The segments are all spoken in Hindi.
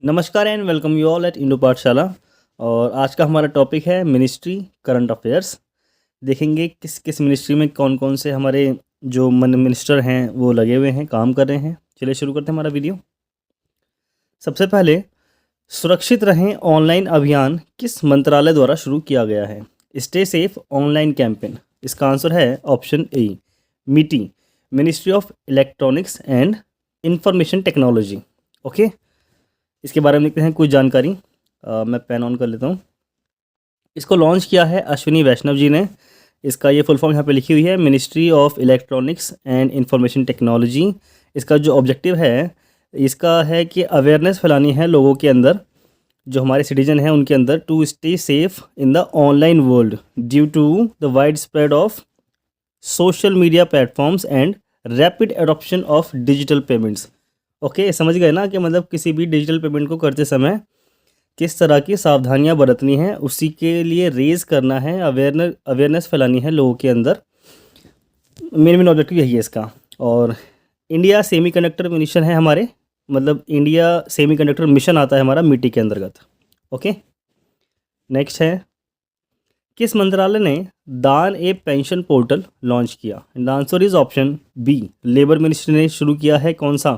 नमस्कार and welcome you all at Indo पाठशाला। और आज का हमारा टॉपिक है मिनिस्ट्री करंट अफेयर्स। देखेंगे किस किस मिनिस्ट्री में कौन कौन से हमारे जो मिनिस्टर हैं वो लगे हुए हैं, काम कर रहे हैं। चलिए शुरू करते हैं हमारा वीडियो। सबसे पहले, सुरक्षित रहें ऑनलाइन अभियान किस मंत्रालय द्वारा शुरू किया गया है? Stay safe online campaign. इसका आंसर है ऑप्शन ए, मीटी, ministry of electronics and information technology. Okay, इसके बारे में देखते हैं कुछ जानकारी। मैं पेन ऑन कर लेता हूँ। इसको लॉन्च किया है अश्विनी वैष्णव जी ने। इसका ये फुल फॉर्म यहाँ पे लिखी हुई है, ministry of electronics and information technology. इसका जो ऑब्जेक्टिव है इसका है कि अवेयरनेस फैलानी है लोगों के अंदर, जो हमारे सिटीजन हैं उनके अंदर, to stay safe in the online world due to the wide spread of social media platforms and rapid adoption of digital payments. Okay, समझ गए ना कि मतलब किसी भी डिजिटल पेमेंट को करते समय किस तरह की सावधानियां बरतनी है, उसी के लिए रेज़ करना है, अवेयरनेस फैलानी है लोगों के अंदर। मेन ऑब्जेक्टिव यही है इसका। और इंडिया सेमीकंडक्टर मिशन है हमारे, मतलब इंडिया सेमीकंडक्टर मिशन आता है हमारा मीटी के अंतर्गत। ओके, नेक्स्ट है, किस मंत्रालय ने दान ए पेंशन पोर्टल लॉन्च किया? The answer is option B, labour ministry ने शुरू किया है। कौन सा?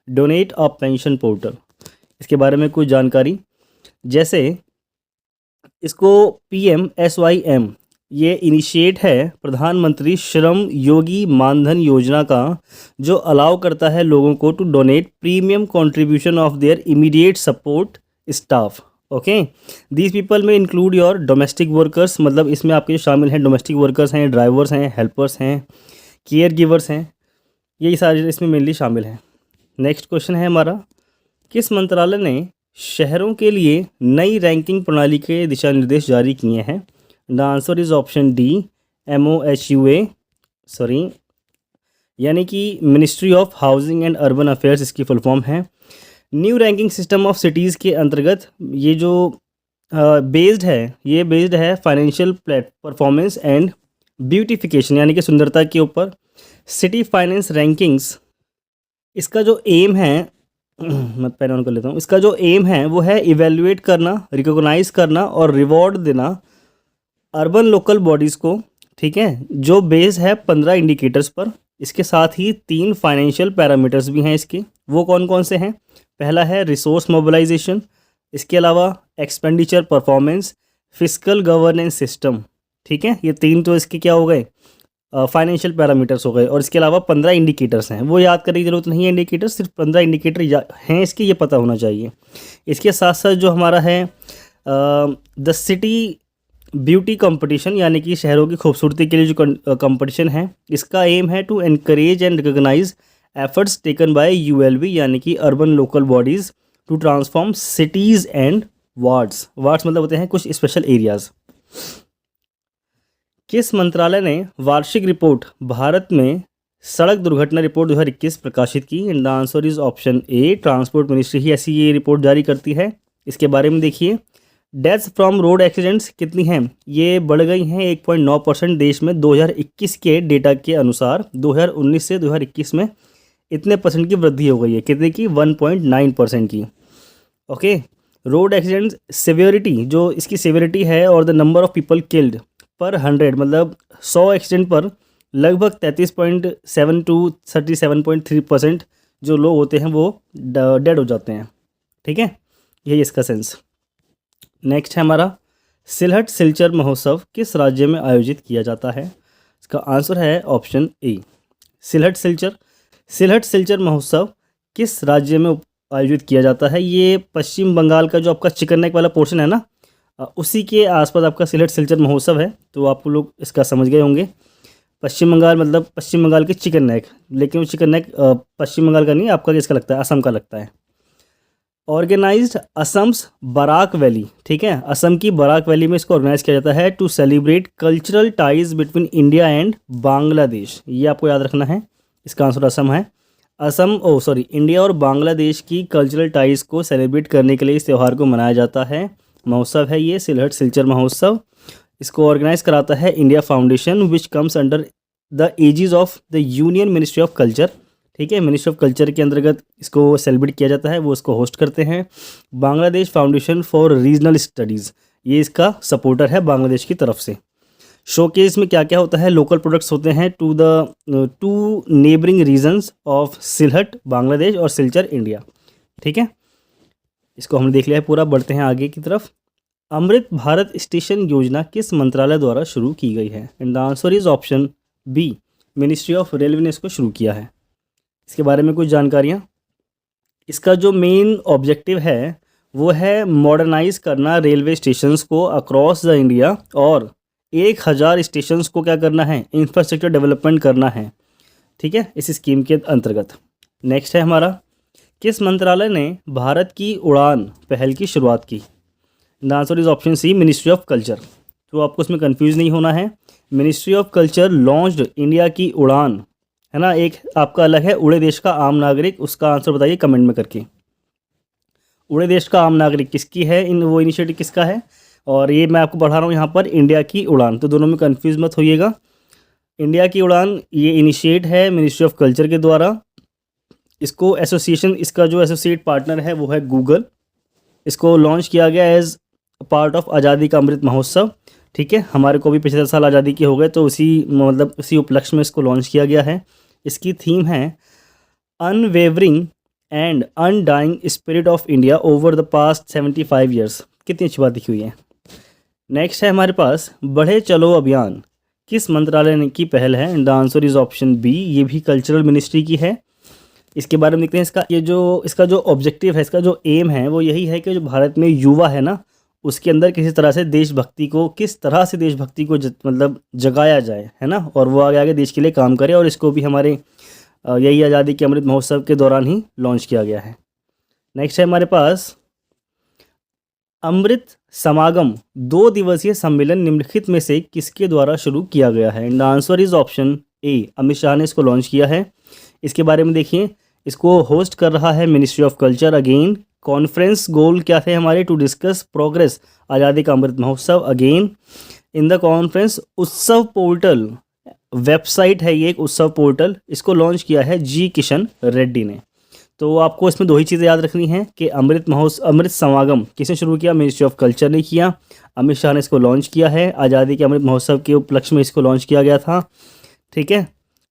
Donate a pension portal. इसके बारे में कुछ जानकारी, जैसे इसको PMSYM ये इनिशिएट है प्रधानमंत्री श्रम योगी मानधन योजना का, जो अलाउ करता है लोगों को to donate premium contribution of their immediate support staff. Okay, these people में इंक्लूड योर डोमेस्टिक वर्कर्स, मतलब इसमें आपके जो शामिल हैं डोमेस्टिक वर्कर्स हैं, ड्राइवर्स हैं, हेल्पर्स हैं, केयर गिवर्स हैं, यही सारे इसमें मेनली शामिल हैं। नेक्स्ट क्वेश्चन है हमारा, किस मंत्रालय ने शहरों के लिए नई रैंकिंग प्रणाली के दिशा निर्देश जारी किए हैं? The answer is option D, MOHUA, sorry, यानी कि ministry of housing and urban affairs इसकी फुल फॉर्म है। New ranking system of cities के अंतर्गत ये जो बेस्ड है फाइनेंशियल परफॉर्मेंस एंड ब्यूटिफिकेशन, यानी कि सुंदरता के ऊपर सिटी फाइनेंस रैंकिंग्स। इसका जो एम है मैं पेन ऑन कर लेता हूँ। इसका जो एम है वो है इवेल्युएट करना, रिकॉग्नाइज करना और रिवॉर्ड देना अर्बन लोकल बॉडीज़ को, ठीक है, जो बेस है 15 इंडिकेटर्स पर। इसके साथ ही 3 फाइनेंशियल पैरामीटर्स भी हैं इसके। वो कौन कौन से हैं? पहला है रिसोर्स मोबिलाइजेशन, इसके अलावा expenditure performance, fiscal governance system. ठीक है, ये 3 तो इसके क्या हो गए, फाइनेंशियल पैरामीटर्स हो गए। और इसके अलावा 15 इंडिकेटर्स हैं, वो याद करने की ज़रूरत नहीं है। इंडिकेटर सिर्फ 15 इंडिकेटर हैं इसके, ये पता होना चाहिए। इसके साथ साथ जो हमारा है द सिटी ब्यूटी कंपटीशन, यानी कि शहरों की खूबसूरती के लिए जो कंपटीशन है, इसका एम है to encourage and recognise efforts taken by ULB, यानी कि urban local bodies, to transform cities and wards. Wards मतलब होते हैं कुछ स्पेशल एरियाज़। किस मंत्रालय ने वार्षिक रिपोर्ट भारत में सड़क दुर्घटना रिपोर्ट 2021 प्रकाशित की? The answer is option A, transport ministry ही ऐसी ये रिपोर्ट जारी करती है। इसके बारे में देखिए, डेथ्स फ्रॉम रोड एक्सीडेंट्स कितनी हैं? ये बढ़ गई हैं 1.9% देश में 2021 के डेटा के अनुसार। 2019 से 2021 में इतने परसेंट की वृद्धि हो गई है। कितने की? 1.9% की। ओके, रोड एक्सीडेंट सेवेरिटी, जो इसकी सेवेरिटी है, और the number of people killed पर 100, मतलब 100 एक्सीडेंट पर लगभग 33.7 टू 37.3% जो लोग होते हैं वो डेड हो जाते हैं। ठीक है, यही इसका सेंस। नेक्स्ट है हमारा, सिलहट सिलचर महोत्सव किस राज्य में आयोजित किया जाता है? इसका आंसर है ऑप्शन ए, सिलहट सिलचर महोत्सव किस राज्य में आयोजित किया जाता है? ये पश्चिम बंगाल का जो आपका चिकन नेक वाला पोर्शन है ना, उसी के आसपास आपका सिलहट सिलचर महोत्सव है। तो आप लोग इसका समझ गए होंगे। पश्चिम बंगाल मतलब पश्चिम बंगाल के चिकन नेक, लेकिन वो चिकन नेक पश्चिम बंगाल का नहीं, आपका किसका लगता है? असम का लगता है। ऑर्गेनाइज्ड असम्स बराक वैली, ठीक है, असम की बराक वैली में इसको ऑर्गेनाइज किया जाता है to celebrate cultural ties between India and Bangladesh. ये आपको याद रखना है। इसका आंसर असम है। इंडिया और बांग्लादेश की कल्चरल टाइज को सेलिब्रेट करने के लिए इस त्यौहार को मनाया जाता है। महोत्सव है ये सिलहट सिलचर महोत्सव। इसको ऑर्गेनाइज कराता है India foundation, which comes under the aegis of the union ministry of culture. ठीक है, मिनिस्ट्री ऑफ कल्चर के अंतर्गत इसको सेलिब्रेट किया जाता है, वो इसको होस्ट करते हैं। Bangladesh foundation for regional studies, ये इसका सपोर्टर है बांग्लादेश की तरफ से। शोकेस में क्या क्या होता है, लोकल प्रोडक्ट्स होते हैं to neighbouring regions of Sylhet Bangladesh और सिलचर इंडिया। ठीक है, इसको हमने देख लिया है पूरा। बढ़ते हैं आगे की तरफ। अमृत भारत स्टेशन योजना किस मंत्रालय द्वारा शुरू की गई है? And the answer is option B, ministry of railway ने इसको शुरू किया है। इसके बारे में कुछ जानकारियाँ। इसका जो मेन ऑब्जेक्टिव है वो है मॉडर्नाइज करना रेलवे स्टेशंस को अक्रॉस द इंडिया, और 1000 स्टेशंस को क्या करना है, इंफ्रास्ट्रक्चर डेवलपमेंट करना है। ठीक है, इस स्कीम के अंतर्गत। नेक्स्ट है हमारा, किस मंत्रालय ने भारत की उड़ान पहल की शुरुआत की? The answer is option C, ministry of culture. तो आपको इसमें कंफ्यूज नहीं होना है। Ministry of culture launched India की उड़ान, है ना। एक आपका अलग है उड़े देश का आम नागरिक, उसका आंसर बताइए कमेंट में करके। उड़े देश का आम नागरिक किसकी है, वो इनिशिएटिव किसका है? और ये मैं आपको पढ़ा रहा हूँ यहाँ पर इंडिया की उड़ान, तो दोनों में कंफ्यूज मत होइएगा। इंडिया की उड़ान ये इनिशिएट है मिनिस्ट्री ऑफ कल्चर के द्वारा। इसको एसोसिएशन, इसका जो एसोसिएट पार्टनर है वो है गूगल। इसको लॉन्च किया गया एज पार्ट ऑफ आज़ादी का अमृत महोत्सव। ठीक है, हमारे को भी पिछले साल आज़ादी के हो गए, तो उसी उपलक्ष्य में इसको लॉन्च किया गया है। इसकी थीम है unwavering and undying spirit of India over the past 75 years. कितनी अच्छी बात लिखी हुई है। नेक्स्ट है हमारे पास, बढ़े चलो अभियान किस मंत्रालय ने की पहल है? And the answer is option B, ये भी कल्चरल मिनिस्ट्री की है। इसके बारे में देखते हैं। इसका जो ऑब्जेक्टिव है, इसका जो एम है वो यही है कि जो भारत में युवा है ना, उसके अंदर किस तरह से देशभक्ति को मतलब जगाया जाए, है ना, और वो आगे आगे देश के लिए काम करे। और इसको भी हमारे यही आज़ादी के अमृत महोत्सव के दौरान ही लॉन्च किया गया है। नेक्स्ट है हमारे पास, अमृत समागम 2 दिवसीय सम्मेलन निम्नलिखित में से किसके द्वारा शुरू किया गया है? And the answer is option ए, अमित शाह ने इसको लॉन्च किया है। इसके बारे में देखिए, इसको होस्ट कर रहा है ministry of culture. Again conference goal क्या थे हमारे, टू डिस्कस प्रोग्रेस आज़ादी का Amrit Mahotsav. Again in the conference उत्सव पोर्टल वेबसाइट है, ये एक उत्सव पोर्टल, इसको लॉन्च किया है जी किशन रेड्डी ने। तो आपको इसमें 2 ही चीज़ें याद रखनी है कि अमृत समागम किसने शुरू किया, मिनिस्ट्री ऑफ कल्चर ने किया। अमित शाह ने इसको लॉन्च किया है, आज़ादी के अमृत महोत्सव के उपलक्ष्य में इसको लॉन्च किया गया था। ठीक है,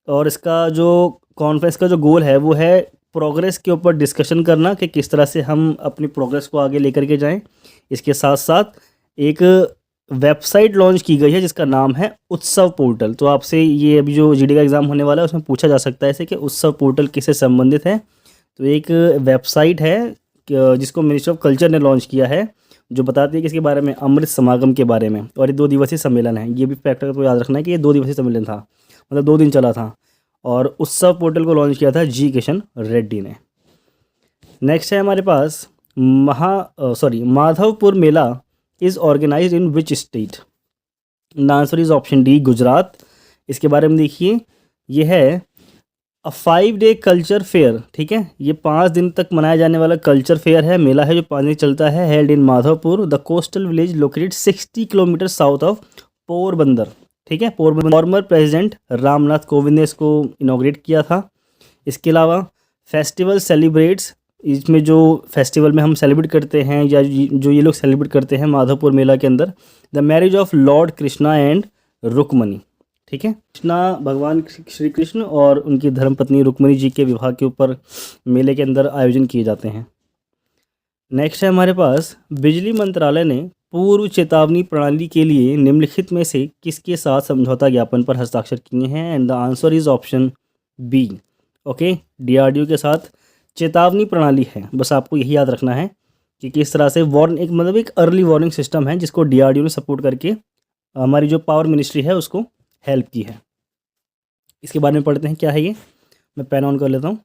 और इसका जो कॉन्फ्रेंस का जो गोल है वो है प्रोग्रेस के ऊपर डिस्कशन करना कि किस तरह से हम अपनी प्रोग्रेस को आगे लेकर के जाएं। इसके साथ साथ एक वेबसाइट लॉन्च की गई है जिसका नाम है उत्सव पोर्टल। तो आपसे ये अभी जो जीडी का एग्ज़ाम होने वाला है उसमें पूछा जा सकता है ऐसे कि उत्सव पोर्टल किससे संबंधित है। तो एक वेबसाइट है जिसको मिनिस्ट्री ऑफ कल्चर ने लॉन्च किया है, जो बताती है कि इसके बारे में, अमृत समागम के बारे में। और ये 2 दिवसीय सम्मेलन है, ये भी फैक्टर को याद रखना है कि ये 2 दिवसीय सम्मेलन था, मतलब 2 दिन चला था। और उत्सव पोर्टल को लॉन्च किया था जी किशन रेड्डी ने। नेक्स्ट है हमारे पास, Madhavpur Mela is organised in which state? The answer is option D, Gujarat. इसके बारे में देखिए, ये है अ 5 डे कल्चर फेयर। ठीक है, ये 5 दिन तक मनाया जाने वाला कल्चर फेयर है, मेला है जो 5 दिन चलता है। Held in Madhavpur, the coastal village located 60 kilometre south of Porbandar. ठीक है, पोरबंदर। फॉर्मर प्रेसिडेंट रामनाथ कोविंद ने इसको इनॉग्रेट किया था। इसके अलावा फेस्टिवल सेलिब्रेट्स, इसमें जो फेस्टिवल में हम सेलिब्रेट करते हैं या जो ये लोग सेलिब्रेट करते हैं माधवपुर मेला के अंदर, the marriage of lord Krishna and Rukmini. ठीक है, भगवान श्री कृष्ण और उनकी धर्मपत्नी रुक्मणी जी के विवाह के ऊपर मेले के अंदर आयोजन किए जाते हैं। नेक्स्ट है हमारे पास, बिजली मंत्रालय ने पूर्व चेतावनी प्रणाली के लिए निम्नलिखित में से किसके साथ समझौता ज्ञापन पर हस्ताक्षर किए हैं? And the answer is option B, okay, DRDO के साथ चेतावनी प्रणाली है। बस आपको यही याद रखना है कि किस तरह से एक अर्ली वार्निंग सिस्टम है जिसको डीआरडीओ ने सपोर्ट करके हमारी जो पावर मिनिस्ट्री है उसको हेल्प की है। इसके बारे में पढ़ते हैं, क्या है ये, मैं पेन ऑन कर लेता हूँ।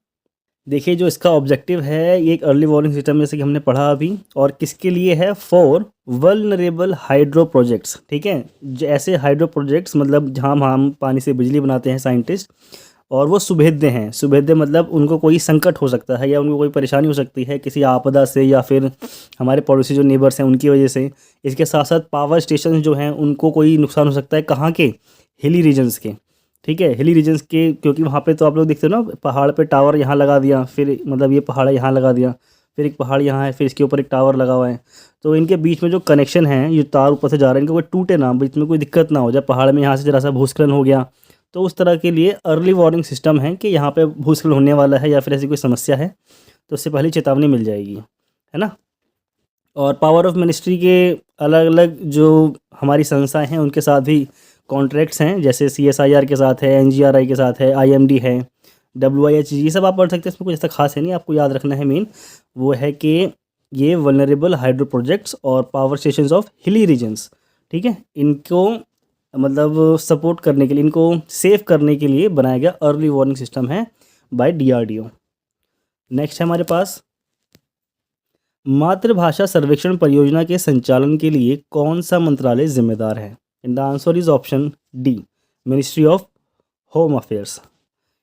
देखिए, जो इसका ऑब्जेक्टिव है, ये एक अर्ली वार्निंग सिस्टम जैसे कि हमने पढ़ा अभी, और किसके लिए है, फॉर वल्नरेबल हाइड्रो प्रोजेक्ट्स। ठीक है, ऐसे हाइड्रो प्रोजेक्ट्स मतलब जहाँ हम पानी से बिजली बनाते हैं साइंटिस्ट, और वो सुभेद्य हैं। सुभेद्य मतलब उनको कोई संकट हो सकता है या उनको कोई परेशानी हो सकती है किसी आपदा से, या फिर हमारे पड़ोसी जो नेबर्स हैं उनकी वजह से। इसके साथ साथ पावर स्टेशन जो हैं उनको कोई नुकसान हो सकता है, कहाँ के, हिली रीजन्स के। ठीक है, हिली रीजन्स के, क्योंकि वहाँ पे तो आप लोग देखते हो ना, पहाड़ पे टावर यहाँ लगा दिया, फिर मतलब ये पहाड़ यहाँ लगा दिया, फिर एक पहाड़ यहाँ है, फिर इसके ऊपर एक टावर लगा हुआ है। तो इनके बीच में जो कनेक्शन है, ये तार ऊपर से जा रहे हैं, इनका कोई टूटे ना, बीच में कोई दिक्कत ना हो जाए, पहाड़ में यहाँ से ज़रा सा भूस्खलन हो गया, तो उस तरह के लिए अर्ली वार्निंग सिस्टम है कि यहाँ पे भूस्खलन होने वाला है या फिर ऐसी कोई समस्या है, तो उससे पहले चेतावनी मिल जाएगी, है ना। और पावर ऑफ मिनिस्ट्री के अलग अलग जो हमारी संस्थाएं हैं उनके साथ भी कॉन्ट्रैक्ट्स हैं, जैसे CSIR के साथ है, NGRI के साथ है, IMD है, WIH, ये सब आप पढ़ सकते हैं, इसमें कुछ ऐसा खास है नहीं, आपको याद रखना है मेन वो है कि ये वल्नरेबल हाइड्रो प्रोजेक्ट्स और power stations of hilly regions, ठीक है, इनको मतलब सपोर्ट करने के लिए, इनको सेव करने के लिए बनाया गया अर्ली वार्निंग सिस्टम है बाय DRDO। नेक्स्ट है हमारे पास मातृभाषा सर्वेक्षण परियोजना के संचालन के लिए कौन सा मंत्रालय जिम्मेदार है? And the answer is option D, ministry of home affairs.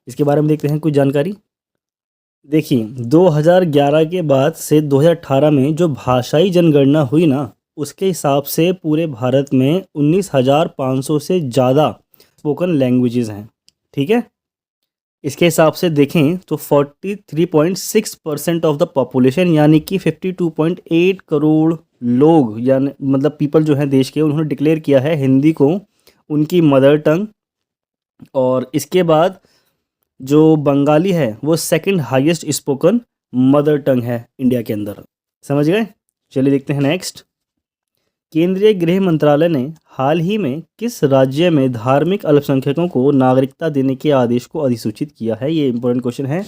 इसके बारे में देखते हैं कुछ जानकारी। देखिए, 2011 के बाद से 2018 में जो भाषाई जनगणना हुई ना, उसके हिसाब से पूरे भारत में 19,500 से ज़्यादा स्पोकन लैंग्वेजेस हैं, ठीक है। इसके हिसाब से देखें तो 43.6% ऑफ द पॉपुलेशन यानी कि 52.8 करोड़ लोग, यानी मतलब पीपल जो हैं देश के, उन्होंने डिक्लेयर किया है हिंदी को उनकी मदर टंग। और इसके बाद जो बंगाली है वो second highest spoken mother tongue है इंडिया के अंदर। समझ गए? चलिए देखते हैं नेक्स्ट। केंद्रीय गृह मंत्रालय ने हाल ही में किस राज्य में धार्मिक अल्पसंख्यकों को नागरिकता देने के आदेश को अधिसूचित किया है? ये इंपॉर्टेंट क्वेश्चन है।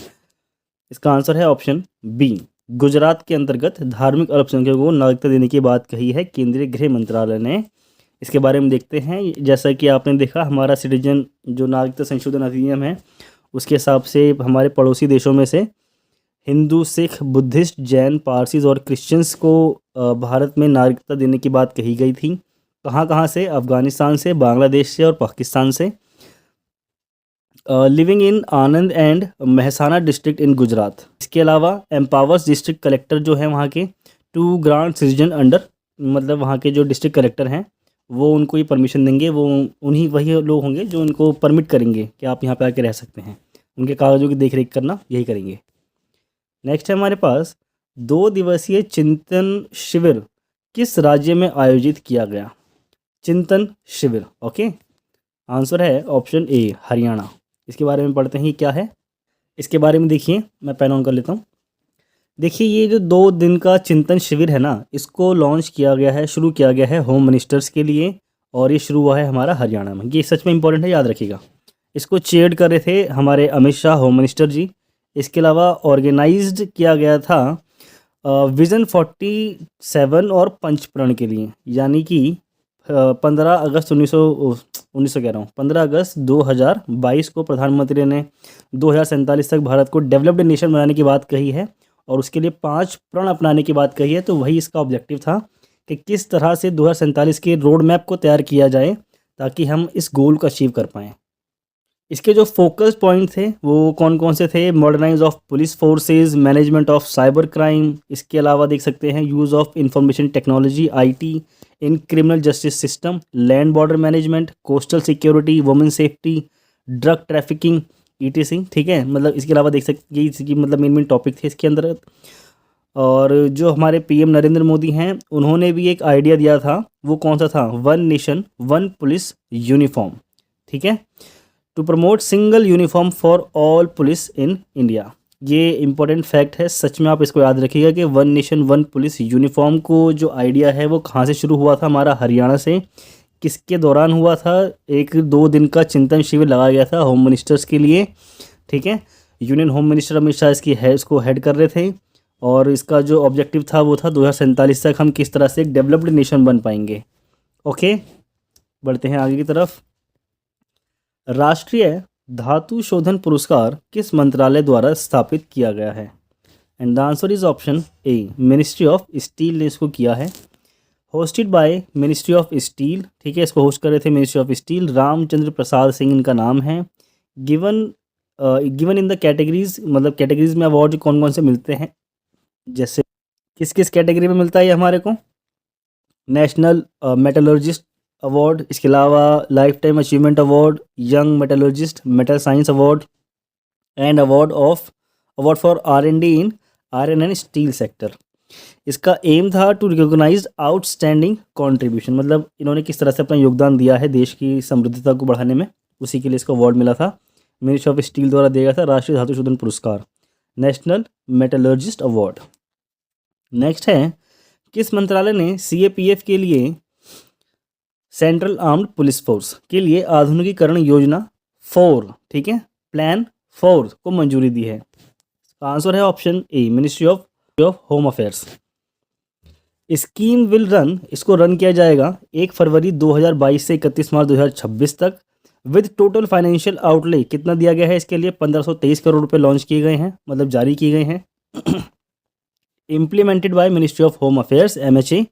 इसका आंसर है ऑप्शन बी, गुजरात के अंतर्गत धार्मिक अल्पसंख्यकों को नागरिकता देने की बात कही है केंद्रीय गृह मंत्रालय ने। इसके बारे में देखते हैं। जैसा कि आपने देखा, हमारा सिटीजन जो नागरिकता संशोधन अधिनियम है उसके हिसाब से हमारे पड़ोसी देशों में से हिंदू, सिख, बुद्धिस्ट, जैन, पारसीज और क्रिश्चियंस को भारत में नागरिकता देने की बात कही गई थी। कहाँ कहाँ से? अफ़गानिस्तान से, बांग्लादेश से और पाकिस्तान से। Living in Anand and Mehsana district in Gujarat. इसके अलावा एम्पावर्स डिस्ट्रिक्ट कलेक्टर जो हैं वहाँ के, टू ग्रांट सिटीजन अंडर, मतलब वहाँ के जो डिस्ट्रिक्ट कलेक्टर हैं वो उनको ये परमिशन देंगे, वो उन्हीं वही लोग होंगे जो उनको परमिट करेंगे कि आप यहाँ पे आके रह सकते हैं। उनके कागज़ों की देख रेख करना यही करेंगे। नेक्स्ट है हमारे पास 2 दिवसीय चिंतन शिविर किस राज्य में आयोजित किया गया? चिंतन शिविर, ओके। आंसर है ऑप्शन ए, हरियाणा। इसके बारे में पढ़ते हैं क्या है। इसके बारे में देखिए, मैं पेन ऑन कर लेता हूँ। देखिए, ये जो 2 दिन का चिंतन शिविर है ना, इसको लॉन्च किया गया है, शुरू किया गया है होम मिनिस्टर्स के लिए, और ये शुरू हुआ है हमारा हरियाणा में। ये सच में इंपॉर्टेंट है, याद रखिएगा। इसको चेयर कर रहे थे हमारे अमित शाह, होम मिनिस्टर जी। इसके अलावा ऑर्गेनाइज्ड किया गया था विज़न 47 और पंचप्रण के लिए, यानी कि 15 अगस्त 1900 कह रहा हूँ, 15 अगस्त 2022 को प्रधानमंत्री ने 2047 तक भारत को डेवलप्ड नेशन बनाने की बात कही है और उसके लिए 5 प्रण अपनाने की बात कही है। तो वही इसका ऑब्जेक्टिव था कि किस तरह से 2047 के रोड मैप को तैयार किया जाए ताकि हम इस गोल को अचीव कर पाएँ। इसके जो फोकस पॉइंट थे वो कौन कौन से थे? Modernise of police forces, management of cyber crime. इसके अलावा देख सकते हैं use of information technology IT in criminal justice system, land border management, coastal security, women safety, drug trafficking ETC, ठीक है। मतलब इसके अलावा देख सकते हैं इसकी मतलब मेन टॉपिक थे इसके अंदर। और जो हमारे PM नरेंद्र मोदी हैं उन्होंने भी एक आइडिया दिया था, वो कौन सा था? 1 नेशन 1 पुलिस यूनिफॉर्म, ठीक है, to promote single uniform for all police in India. ये इंपॉर्टेंट फैक्ट है, सच में आप इसको याद रखिएगा कि 1 नेशन 1 पुलिस यूनिफॉर्म को जो आइडिया है वो कहाँ से शुरू हुआ था? हमारा हरियाणा से। किसके दौरान हुआ था? 1-2 दिन का चिंतन शिविर लगाया गया था होम मिनिस्टर्स के लिए, ठीक है। Union home minister Amit Shah इसको हेड कर रहे थे और इसका जो ऑब्जेक्टिव था वो था 2047 तक हम किस तरह से एक डेवलप्ड नेशन बन पाएंगे। ओके, बढ़ते हैं आगे की तरफ। राष्ट्रीय धातु शोधन पुरस्कार किस मंत्रालय द्वारा स्थापित किया गया है? And the answer is option A, ministry of steel ने इसको किया है। Hosted by ministry of steel, ठीक है, इसको होस्ट कर रहे थे ministry of steel. Ramchandra Prasad Singh इनका नाम है। गिवन इन द कैटेगरीज, मतलब कैटेगरीज में अवार्ड कौन कौन से मिलते हैं, जैसे किस किस कैटेगरी में मिलता है ये हमारे को? नेशनल मेटलर्जिस्ट अवार्ड, इसके अलावा life time achievement award, young metallurgist metal science award and award for R&D in iron and steel sector. इसका एम था टू रिकॉग्नाइज आउटस्टैंडिंग कंट्रीब्यूशन, मतलब इन्होंने किस तरह से अपना योगदान दिया है देश की समृद्धता को बढ़ाने में, उसी के लिए इसको अवार्ड मिला था। मिनिस्ट्री ऑफ स्टील द्वारा दिया गया था राष्ट्रीय धातु शोधन पुरस्कार, नेशनल मेटलर्जिस्ट अवार्ड। नेक्स्ट है, किस मंत्रालय ने CAPF के लिए, सेंट्रल आर्म्ड पुलिस फोर्स के लिए आधुनिकीकरण योजना 4, ठीक है, प्लान 4 को मंजूरी दी है? आंसर है option A, ministry of home affairs. Scheme will run, इसको रन किया जाएगा 1 फरवरी 2022 से 31 मार्च 2026 तक, विद टोटल फाइनेंशियल आउटले कितना दिया गया है इसके लिए? 1523 करोड़ रुपए लॉन्च किए गए हैं, मतलब जारी किए गए हैं। Implemented by ministry of home affairs MHA।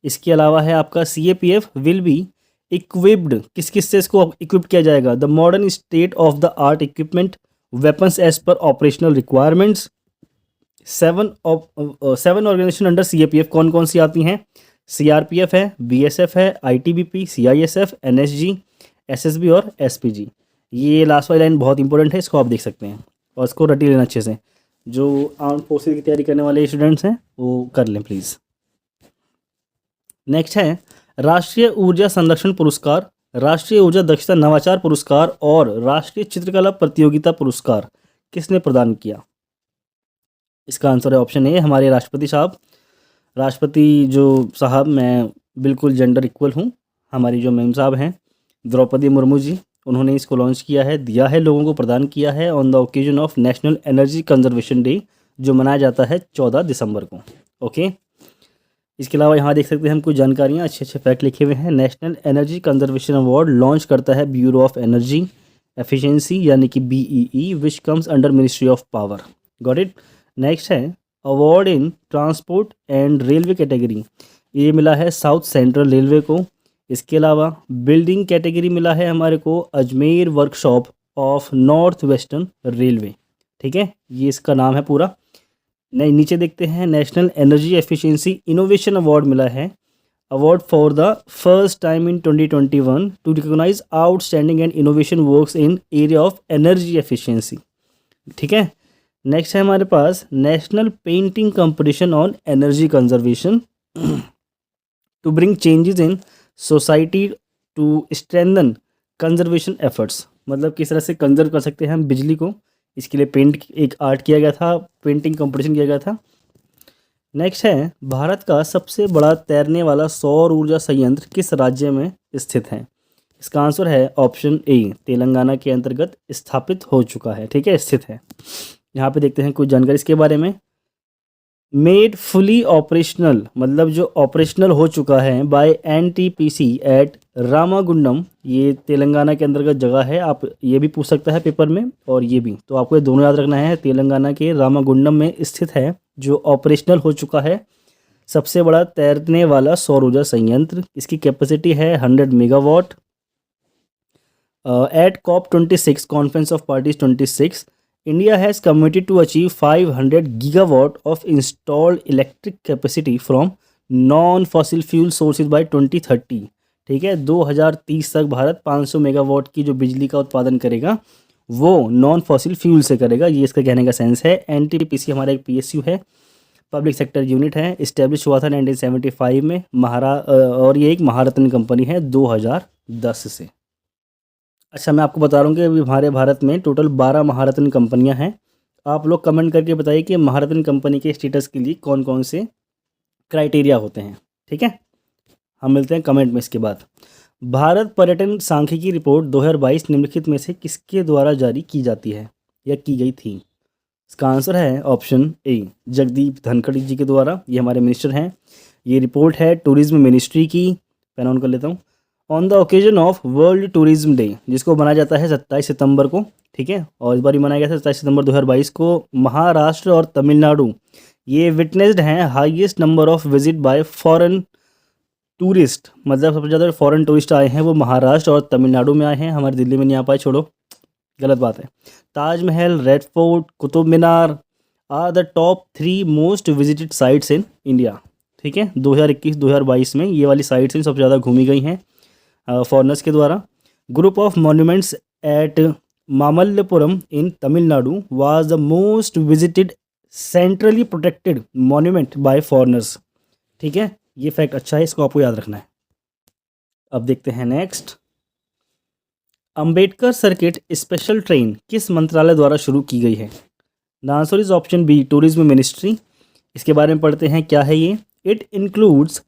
इसके अलावा है आपका CAPF विल बी इक्विप्ड, किस किस से इसको इक्विप किया जाएगा? The modern state of the art equipment, weapons as per operational requirements. 7 organisation under CAPF कौन कौन सी आती हैं? CRPF है, BSF है, ITBP, CISF, NSG, SSB और SPG। ये लास्ट वाली लाइन बहुत इंपॉर्टेंट है, इसको आप देख सकते हैं और इसको रटी लेना अच्छे से। जो आर्म फोर्सेज की तैयारी करने वाले स्टूडेंट्स हैं वो कर लें प्लीज़। नेक्स्ट है, राष्ट्रीय ऊर्जा संरक्षण पुरस्कार, राष्ट्रीय ऊर्जा दक्षता नवाचार पुरस्कार और राष्ट्रीय चित्रकला प्रतियोगिता पुरस्कार किसने प्रदान किया? इसका आंसर है ऑप्शन ए, हमारे राष्ट्रपति साहब। राष्ट्रपति जो साहब, मैं बिल्कुल जेंडर इक्वल हूँ, हमारी जो मैम साहब हैं द्रौपदी मुर्मू जी, उन्होंने इसको लॉन्च किया है, दिया है, लोगों को प्रदान किया है on the occasion of national energy conservation day, जो मनाया जाता है 14 दिसंबर को। ओके, इसके अलावा यहाँ देख सकते हैं हम कुछ जानकारियाँ, अच्छे अच्छे फैक्ट लिखे हुए हैं। National energy conservation award launch करता है ब्यूरो ऑफ एनर्जी एफिशिएंसी यानी कि BEE, which comes under ministry of power. Got it. Next है, award in transport and railway category, ये मिला है साउथ सेंट्रल रेलवे को। इसके अलावा बिल्डिंग कैटेगरी मिला है हमारे को Ajmer workshop of north western railway, ठीक है, ये इसका नाम है पूरा। नीचे देखते हैं, national energy efficiency innovation award मिला है, award for the first time in 2021 to recognise outstanding and innovation works in area of energy efficiency, ठीक है। नेक्स्ट है हमारे पास national painting competition on energy conservation to bring changes in society to strengthen conservation efforts, मतलब किस तरह से कंजर्व कर सकते हैं हम बिजली को, इसके लिए एक आर्ट किया गया था, पेंटिंग कंपटीशन किया गया था। नेक्स्ट है, भारत का सबसे बड़ा तैरने वाला सौर ऊर्जा संयंत्र किस राज्य में स्थित है? इसका आंसर है ऑप्शन ए, तेलंगाना के अंतर्गत स्थापित हो चुका है, ठीक है, स्थित है। यहाँ पे देखते हैं कुछ जानकारी इसके बारे में। मेड फुली ऑपरेशनल, मतलब जो ऑपरेशनल हो चुका है बाय NTPC एट रामागुंडम, ये तेलंगाना के अंतर्गत जगह है, आप ये भी पूछ सकता है पेपर में और ये भी, तो आपको ये दोनों याद रखना है। तेलंगाना के रामागुंडम में स्थित है, जो ऑपरेशनल हो चुका है, सबसे बड़ा तैरने वाला सौर ऊर्जा संयंत्र। इसकी कैपेसिटी है 100 megawatt. At COP26 conference of parties 26, India has committed to achieve 500 gigawatt of installed electric capacity from non-fossil fuel sources by 2030, ठीक है। 2030 तक भारत 500 मेगावाट की जो बिजली का उत्पादन करेगा वो नॉन फॉसिल फ्यूल से करेगा, ये इसका कहने का सेंस है। NTPC हमारा एक PSU है, पब्लिक सेक्टर यूनिट है, इस्टेब्लिश हुआ था 1975 में, और ये एक महारत्न कंपनी है 2010 से। अच्छा, मैं आपको बता रहा हूँ कि अभी हमारे भारत में टोटल 12 महारत्न कंपनियाँ हैं। आप लोग कमेंट करके बताइए कि महारत्न कंपनी के स्टेटस के लिए कौन कौन से क्राइटेरिया होते हैं, ठीक है। हम मिलते हैं कमेंट में इसके बाद। भारत पर्यटन सांख्यिकी रिपोर्ट 2022 निम्नलिखित में से किसके द्वारा जारी की जाती है या की गई थी? इसका आंसर है ऑप्शन ए, जगदीप धनखड़ जी के द्वारा, ये हमारे मिनिस्टर हैं। ये रिपोर्ट है टूरिज्म मिनिस्ट्री की, पेन ऑन कर लेता हूँ। On the occasion of world tourism day, जिसको मनाया जाता है 27 सितंबर को, ठीक है, और इस बार मनाया गया था 27 सितंबर 2022 को। महाराष्ट्र और तमिलनाडु ये विटनेस्ड हैं highest number of visit bye foreign tourist, मतलब सबसे ज़्यादा फॉरेन टूरिस्ट आए हैं वो महाराष्ट्र और तमिलनाडु में आए हैं, हमारे दिल्ली में नहीं आ पाए, छोड़ो गलत बात है। Taj Mahal, red fort, Qutub Minar are the top 3 most visited sites in India, ठीक है। 2021-2022 में ये वाली साइट्स सबसे ज़्यादा घूमी गई हैं। फॉरेनर्स के द्वारा। Group of monuments at Mamallapuram in Tamil Nadu was the most visited centrally protected monument bye foreigners. ठीक है, ये फैक्ट अच्छा है, इसको आपको याद रखना है। अब देखते हैं next, Ambedkar circuit special train किस मंत्रालय द्वारा शुरू की गई है? The answer is option B, tourism ministry. इसके बारे में पढ़ते हैं, क्या है ये? It includes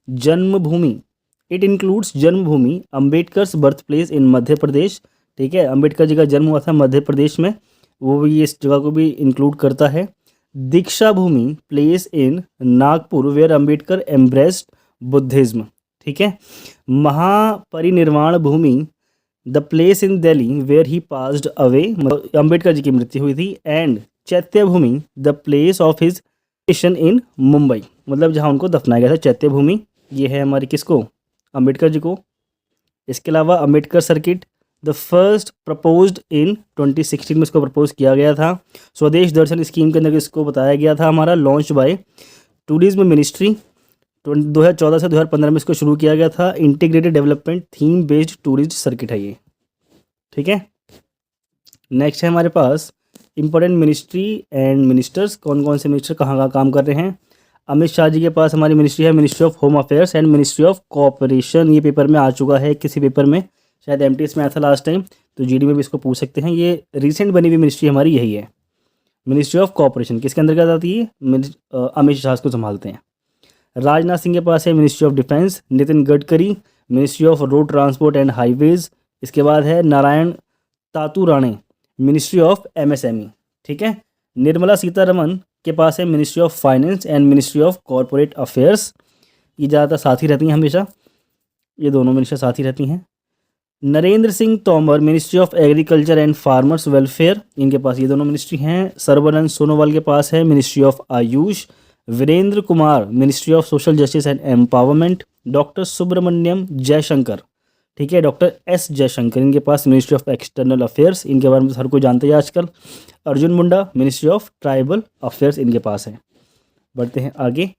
Janmabhoomi Ambedkar's birth place in Madhya Pradesh. ठीक है, अंबेडकर जी का जन्म हुआ था मध्य प्रदेश में, वो भी इस जगह को भी इंक्लूड करता है। Deeksha Bhoomi place in Nagpur where Ambedkar embraced Buddhism. ठीक है, Mahaparinirvan Bhoomi the place in Delhi where he passed away, Ambedkar ji की मृत्यु हुई थी। And Chaitya Bhoomi the place of his station in Mumbai, मतलब जहाँ उनको दफनाया गया था, चैत्य भूमि। ये है हमारी किसको? अंबेडकर जी को। इसके अलावा Ambedkar circuit the first proposed इन 2016 में इसको प्रपोज किया गया था। स्वदेश दर्शन स्कीम के अंदर इसको बताया गया था हमारा, लॉन्च बाय टूरिज्म मिनिस्ट्री। 2014 से 2015 में इसको शुरू किया गया था। Integrated development theme based tourist circuit है ये। ठीक है, नेक्स्ट है हमारे पास इंपॉर्टेंट मिनिस्ट्री एंड मिनिस्टर्स, कौन कौन से मिनिस्टर कहाँ कहाँ काम कर रहे हैं। अमित शाह जी के पास हमारी मिनिस्ट्री है ministry of home affairs and ministry of cooperation. ये पेपर में आ चुका है, किसी पेपर में शायद एमटीएस में आया था लास्ट टाइम, तो जीडी में भी इसको पूछ सकते हैं। ये रिसेंट बनी हुई मिनिस्ट्री हमारी यही है, मिनिस्ट्री ऑफ कोऑपरेशन। किसके अंदर आती है? अमित शाह को संभालते हैं। राजनाथ सिंह के पास है ministry of defence. Nitin Gadkari ministry of road transport and highways. इसके बाद है Narayan Tatu Rane ministry of MSME. ठीक है, निर्मला सीतारमन के पास है ministry of finance and ministry of corporate affairs. ये ज़्यादातर साथ ही रहती हैं हमेशा, ये दोनों मिनिस्टर साथ ही रहती हैं। Narendra Singh Tomar ministry of agriculture and farmers welfare, इनके पास ये दोनों मिनिस्ट्री हैं। सर्बानंद सोनोवाल के पास है ministry of AYUSH. Virendra Kumar ministry of social justice and empowerment. Doctor Subrahmanyam Jaishankar, ठीक है, डॉक्टर एस जयशंकर, इनके पास मिनिस्ट्री ऑफ एक्सटर्नल अफेयर्स, इनके बारे में हर कोई जानते हैं आजकल। Arjun Munda ministry of tribal affairs इनके पास है। बढ़ते हैं आगे,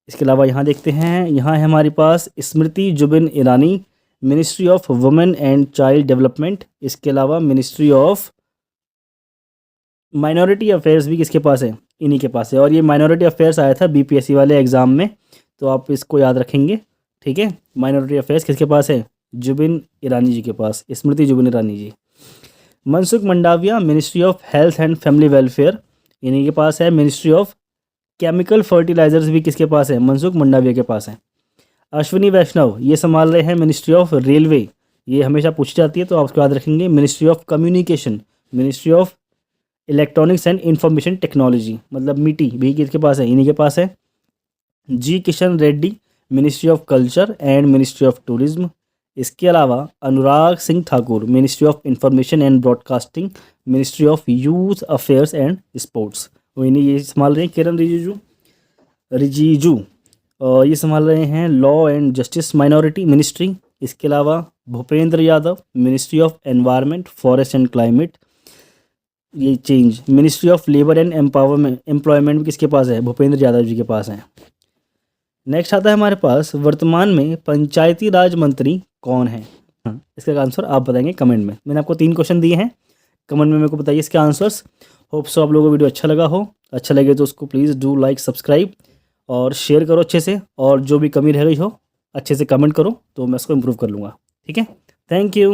इसके अलावा यहाँ देखते हैं, यहाँ है हमारे पास Smriti Zubin Irani ministry of women and child development. इसके अलावा मिनिस्ट्री ऑफ माइनॉरिटी अफेयर्स भी किसके पास है? इन्हीं के पास है। और ये माइनॉरिटी अफेयर्स आया था बीपीएससी वाले एग्जाम में, तो आप इसको याद रखेंगे। ठीक है, माइनॉरिटी अफेयर्स किसके पास है? जुबिन ईरानी जी के पास, Smriti Zubin Irani ji. Mansukh Mandaviya ministry of health and family welfare, इन्हीं के पास है। मिनिस्ट्री ऑफ केमिकल फर्टिलाइजर्स भी किसके पास है? मनसुख मंडाविया के पास है। अश्विनी वैष्णव ये संभाल रहे हैं मिनिस्ट्री ऑफ रेलवे, ये हमेशा पूछी जाती है तो आप उसको याद रखेंगे। Ministry of communication, ministry of electronics and information technology, मतलब मीटी भी किसके पास है? इन्हीं के पास है। G Kishan Reddy ministry of culture and ministry of tourism. इसके अलावा Anurag Singh Thakur ministry of information and broadcasting, ministry of youth affairs and sports, वो इन्हें ये संभाल रहे हैं। किरण रिजिजू ये संभाल रहे हैं law and justice minority ministry. इसके अलावा Bhupender Yadav ministry of environment forest and climate, ये change. Ministry of labour and employment किसके पास है? भूपेंद्र यादव जी के पास है। नेक्स्ट आता है हमारे पास, वर्तमान में पंचायती राज मंत्री कौन है? इसका आंसर आप बताएंगे कमेंट में। मैंने आपको 3 क्वेश्चन दिए हैं, कमेंट में मेरे को बताइए इसके आंसर्स। होप सो आप लोगों को वीडियो अच्छा लगा हो। अच्छा लगे तो उसको प्लीज़ डू लाइक सब्सक्राइब और शेयर करो अच्छे से, और जो भी कमी रह गई हो अच्छे से कमेंट करो तो मैं उसको इम्प्रूव कर लूँगा। ठीक है, थैंक यू।